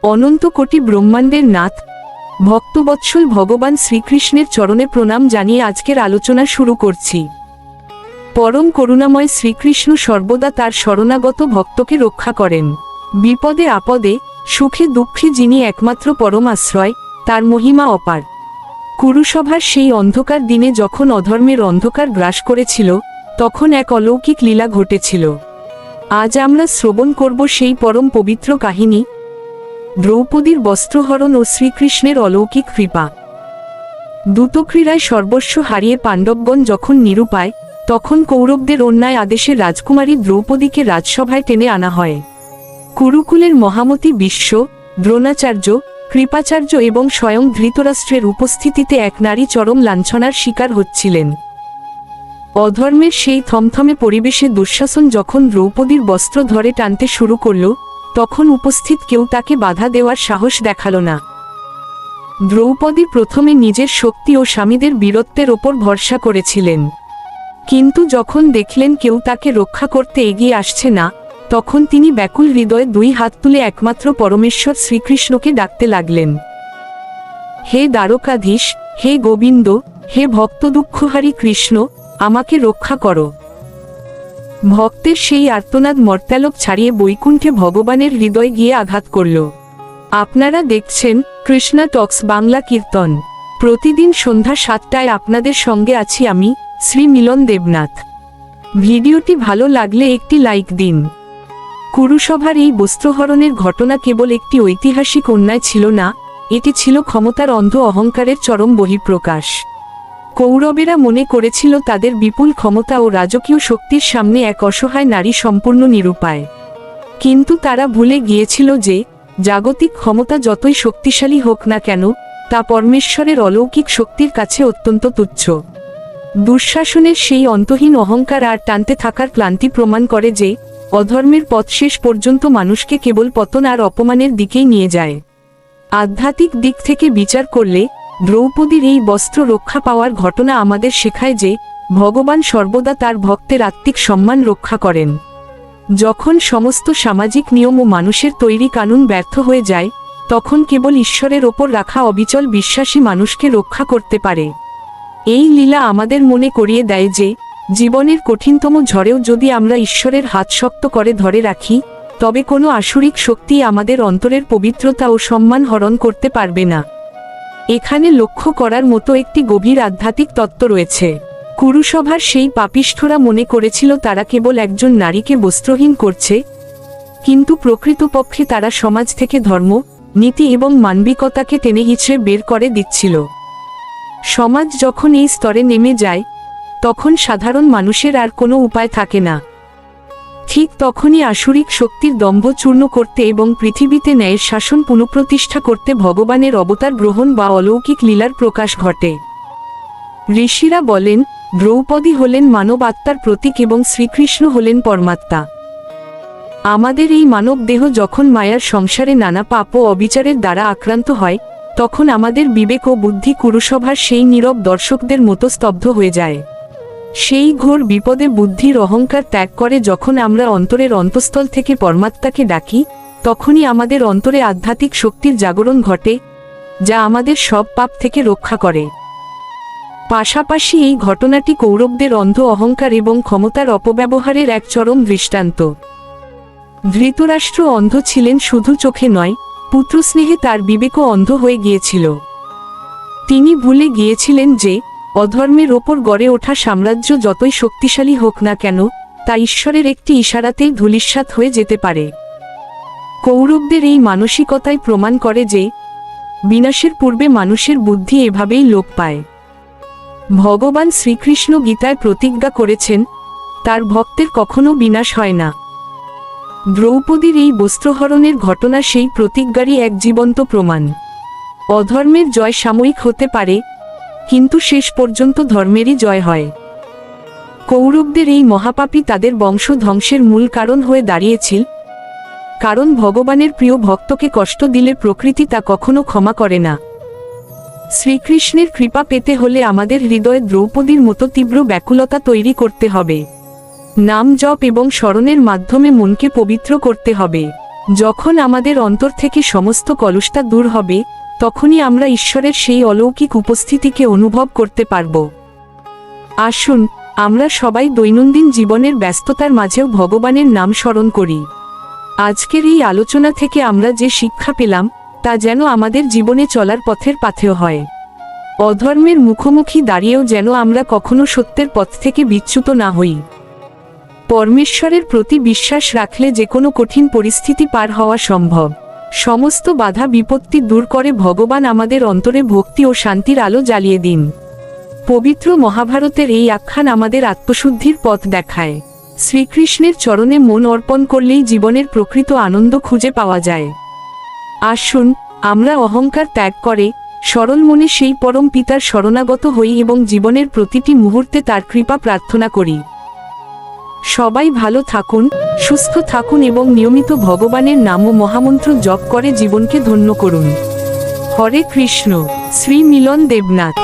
অনন্ত কোটি ব্রহ্মাণ্ডের নাথ ভক্তবৎসল ভগবান শ্রীকৃষ্ণের চরণে প্রণাম জানিয়ে আজকের আলোচনা শুরু করছি। পরম করুণাময় শ্রীকৃষ্ণ সর্বদা তার শরণাগত ভক্তকে রক্ষা করেন। বিপদে আপদে সুখে দুঃখে যিনি একমাত্র পরম আশ্রয়, তার মহিমা অপার। কুরুসভার সেই অন্ধকার দিনে যখন অধর্মের অন্ধকার গ্রাস করেছিল, তখন এক অলৌকিক লীলা ঘটেছিল। আজ আমরা শ্রবণ করব সেই পরম পবিত্র কাহিনী, দ্রৌপদীর বস্ত্রহরণ ও শ্রীকৃষ্ণের অলৌকিক কৃপা। দ্যুতক্রীড়ায় সর্বস্ব হারিয়ে পাণ্ডবগণ যখন নিরুপায়, তখন কৌরবদের অন্যায় আদেশে রাজকুমারী দ্রৌপদীকে রাজসভায় টেনে আনা হয়। কুরুকুলের মহামতি বিশ্ব, দ্রোণাচার্য, কৃপাচার্য এবং স্বয়ং ধৃতরাষ্ট্রের উপস্থিতিতে এক নারী চরম লাঞ্ছনার শিকার হচ্ছিলেন। অধর্মের সেই থমথমে পরিবেশে দুঃশাসন যখন দ্রৌপদীর বস্ত্র ধরে টানতে শুরু করল, তখন উপস্থিত কেউ তাকে বাধা দেওয়ার সাহস দেখাল না। দ্রৌপদী প্রথমে নিজের শক্তি ও স্বামীদের বীরত্বের ওপর ভরসা করেছিলেন, কিন্তু যখন দেখলেন কেউ তাকে রক্ষা করতে এগিয়ে আসছে না, তখন তিনি ব্যাকুল হৃদয়ে দুই হাত তুলে একমাত্র পরমেশ্বর শ্রীকৃষ্ণকে ডাকতে লাগলেন। হে দ্বারকাধীশ, হে গোবিন্দ, হে ভক্ত দুঃখহারী কৃষ্ণ, আমাকে রক্ষা করো। ভক্তের সেই আর্তনাদ মর্ত্যালোক ছাড়িয়ে বৈকুণ্ঠে ভগবানের হৃদয়ে গিয়ে আঘাত করল। আপনারা দেখছেন কৃষ্ণা টক্স বাংলা কীর্তন। প্রতিদিন সন্ধ্যা 7টায় আপনাদের সঙ্গে আছি আমি, শ্রী মিলন দেবনাথ। ভিডিওটি ভালো লাগলে একটি লাইক দিন। কুরুসভার এই বস্ত্রহরণের ঘটনা কেবল একটি ঐতিহাসিক অন্যায় ছিল না, এটি ছিল ক্ষমতার অন্ধ অহংকারের চরম বহিঃপ্রকাশ। কৌরবেরা মনে করেছিল তাদের বিপুল ক্ষমতা ও রাজকীয় শক্তির সামনে এক অসহায় নারী সম্পূর্ণ নিরুপায়। কিন্তু তারা ভুলে গিয়েছিল যে জাগতিক ক্ষমতা যতই শক্তিশালী হোক না কেন, তা পরমেশ্বরের অলৌকিক শক্তির কাছে অত্যন্ত তুচ্ছ। দুঃশাসনের সেই অন্তহীন অহংকার আর টানতে থাকার ক্লান্তি প্রমাণ করে যে অধর্মের পথ শেষ পর্যন্ত মানুষকে কেবল পতন আর অপমানের দিকেই নিয়ে যায়। আধ্যাত্মিক দিক থেকে বিচার করলে দ্রৌপদীর এই বস্ত্র রক্ষা পাওয়ার ঘটনা আমাদের শেখায় যে ভগবান সর্বদা তার ভক্তের আত্মিক সম্মান রক্ষা করেন। যখন সমস্ত সামাজিক নিয়ম ও মানুষের তৈরি কানুন ব্যর্থ হয়ে যায়, তখন কেবল ঈশ্বরের ওপর রাখা অবিচল বিশ্বাসী মানুষকে রক্ষা করতে পারে। এই লীলা আমাদের মনে করিয়ে দেয় যে জীবনের কঠিনতম ঝড়েও যদি আমরা ঈশ্বরের হাত শক্ত করে ধরে রাখি, তবে কোনো আসুরিক শক্তি আমাদের অন্তরের পবিত্রতা ও সম্মান হরণ করতে পারবে না। এখানে লক্ষ্য করার মতো একটি গভীর আধ্যাত্মিক তত্ত্ব রয়েছে। কুরুসভার সেই পাপিষ্ঠরা মনে করেছিল তারা কেবল একজন নারীকে বস্ত্রহীন করছে, কিন্তু প্রকৃতপক্ষে তারা সমাজ থেকে ধর্ম, নীতি এবং মানবিকতাকে টেনে হিচড়ে বের করে দিচ্ছিল। সমাজ যখন এই স্তরে নেমে যায়, তখন সাধারণ মানুষের আর কোনো উপায় থাকে না। ঠিক তখনই আসুরিক শক্তির দম্ভ চূর্ণ করতে এবং পৃথিবীতে ন্যায়ের শাসন পুনঃপ্রতিষ্ঠা করতে ভগবানের অবতার গ্রহণ বা অলৌকিক লীলার প্রকাশ ঘটে। ঋষিরা বলেন দ্রৌপদী হলেন মানব আত্মার প্রতীক এবং শ্রীকৃষ্ণ হলেন পরমাত্মা। আমাদের এই মানব দেহ যখন মায়ার সংসারে নানা পাপ ও অবিচারের দ্বারা আক্রান্ত হয়, তখন আমাদের বিবেক ও বুদ্ধি কুরুসভার সেই নীরব দর্শকদের মতো স্তব্ধ হয়ে যায়। সেই ঘোর বিপদে বুদ্ধির অহংকার ত্যাগ করে যখন আমরা অন্তরের অন্তঃস্থল থেকে পরমাত্মাকে ডাকি, তখনই আমাদের অন্তরে আধ্যাত্মিক শক্তির জাগরণ ঘটে, যা আমাদের সব পাপ থেকে রক্ষা করে। পাশাপাশি এই ঘটনাটি কৌরবদের অন্ধ অহংকার এবং ক্ষমতার অপব্যবহারের এক চরম দৃষ্টান্ত। ধৃতরাষ্ট্র অন্ধ ছিলেন শুধু চোখে নয়, পুত্রস্নেহে তার বিবেকও অন্ধ হয়ে গিয়েছিল। তিনি ভুলে গিয়েছিলেন যে অধর্মের ওপর গড়ে ওঠা সাম্রাজ্য যতই শক্তিশালী হোক না কেন, তা ঈশ্বরের একটি ইশারাতেই ধূলিসাৎ হয়ে যেতে পারে। কৌরবদের এই মানসিকতাই প্রমাণ করে যে বিনাশের পূর্বে মানুষের বুদ্ধি এভাবেই লোপ পায়। ভগবান শ্রীকৃষ্ণ গীতায় প্রতিজ্ঞা করেছেন, তার ভক্তের কখনো বিনাশ হয় না। দ্রৌপদীর এই বস্ত্রহরণের ঘটনা সেই প্রতিজ্ঞারই এক জীবন্ত প্রমাণ। অধর্মের জয় সাময়িক হতে পারে, কিন্তু শেষ পর্যন্ত ধর্মেরই জয় হয়। কৌরবদের এই মহাপাপী তাদের বংশ ধ্বংসের মূল কারণ হয়ে দাঁড়িয়েছিল, কারণ ভগবানের প্রিয় ভক্তকে কষ্ট দিলে প্রকৃতি তা কখনো ক্ষমা করে না। শ্রীকৃষ্ণের কৃপা পেতে হলে আমাদের হৃদয়ে দ্রৌপদীর মতো তীব্র ব্যাকুলতা তৈরি করতে হবে। নাম জপ এবং স্মরণের মাধ্যমে মনকে পবিত্র করতে হবে। যখন আমাদের অন্তর থেকে সমস্ত কলুষতা দূর হবে, তখনই আমরা ঈশ্বরের সেই অলৌকিক উপস্থিতিকে অনুভব করতে পারব। আসুন, আমরা সবাই দৈনন্দিন জীবনের ব্যস্ততার মাঝেও ভগবানের নাম স্মরণ করি। আজকের এই আলোচনা থেকে আমরা যে শিক্ষা পেলাম, তা যেন আমাদের জীবনে চলার পথের পাথেয় হয়। অধর্মের মুখোমুখি দাঁড়িয়েও যেন আমরা কখনো সত্যের পথ থেকে বিচ্যুত না হই। পরমেশ্বরের প্রতি বিশ্বাস রাখলে যে কোনো কঠিন পরিস্থিতি পার হওয়া সম্ভব। সমস্ত বাধা বিপত্তি দূর করে ভগবান আমাদের অন্তরে ভক্তি ও শান্তির আলো জ্বালিয়ে দিন। পবিত্র মহাভারতের এই আখ্যান আমাদের আত্মশুদ্ধির পথ দেখায়। শ্রীকৃষ্ণের চরণে মন অর্পণ করলেই জীবনের প্রকৃত আনন্দ খুঁজে পাওয়া যায়। আসুন, আমরা অহংকার ত্যাগ করে সরল মনে সেই পরম পিতার শরণাগত হই এবং জীবনের প্রতিটি মুহূর্তে তার কৃপা প্রার্থনা করি। সবাই ভালো থাকুন, সুস্থ থাকুন এবং নিয়মিত ভগবানের নাম ও মহামন্ত্র জপ করে জীবনকে ধন্য করুন। হরে কৃষ্ণ। শ্রী মিলন দেবনাথ।